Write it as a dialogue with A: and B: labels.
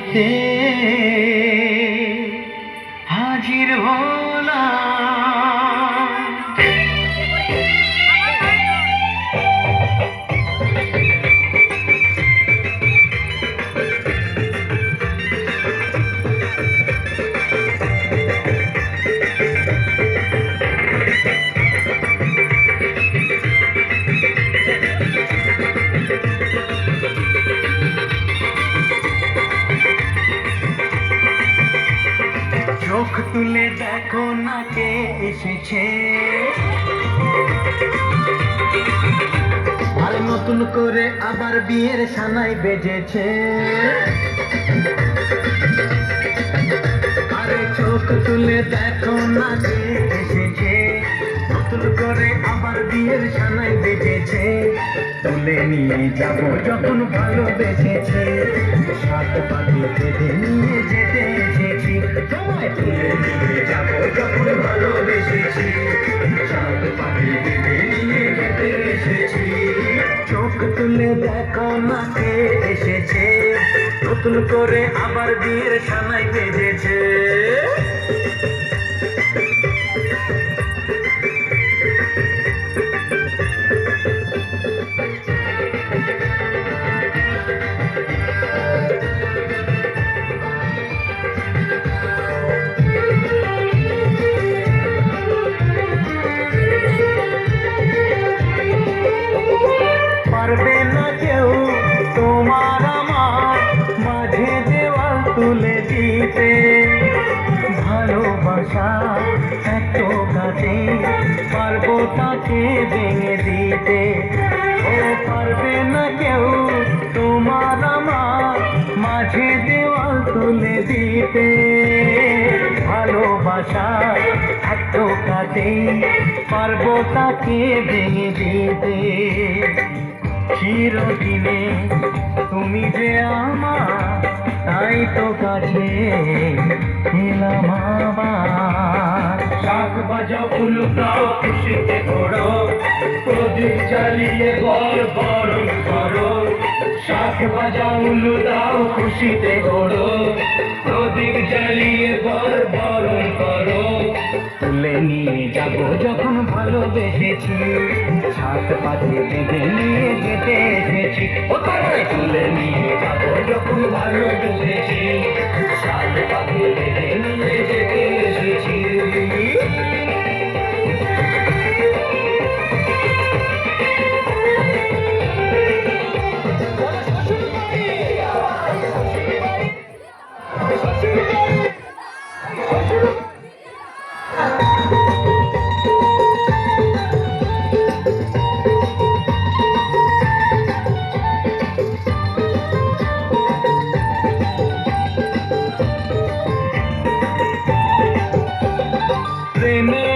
A: দেখতে হাজির হলাম। চোখ তুলে দেখো না কে এসেছে, আর নতুন করে আবার বিয়ের সানাই বেজেছে। আরে চোখ তুলে দেখো না কে এসেছে, নতুন করে আবার বিয়ের সানাই বেজেছে। তুলে নিয়ে যাব যখন ভালোবেসেছে, সাত পাখি বেঁধে নিয়ে যেতে এসেছি। তোমায় তুলে নিয়ে যাব যখন ভালোবেসেছি, সাত পাখি বেঁধে নিয়ে যেতে এসেছি। চোখ তুলে দেখো না কে এসেছে, নতুন করে আবার বিয়ের সানাই বেজেছে। পারবে না কেউ তোমার আমার মাঝে দেওয়াল তুলে দিতে, ভালোবাসা এত কাছে পারবো তাকে ভেঙে দিতে। ও পারবে না কেউ তোমার আমার মাঝে দেওয়াল তুলে দিতে, ভালোবাসা এত কাছে পারবো তাকে ভেঙে দিতে। চিরদিনে তুমি যে আমার, তাই তো কাছে এলাম আবার। শাক বাজাও উলুটাও খুশিতে ঘোরো, প্রদীপ জ্বালিয়ে বর বরণ করো। শাক বাজাও উলু দাও খুশিতে ঘোরো, প্রদীপ জ্বালিয়ে বর বরণ করো। তুলে নিয়ে যাব যখন ভালোবেসেছি, সাত পাখি বেঁধে নিয়ে যেতে এসেছি। ও তাই তুলে নিয়ে যাব যখন ভালোবেসেছি, সাত পাখি বেঁধে নিয়ে যেতে এসেছি। প্রেমে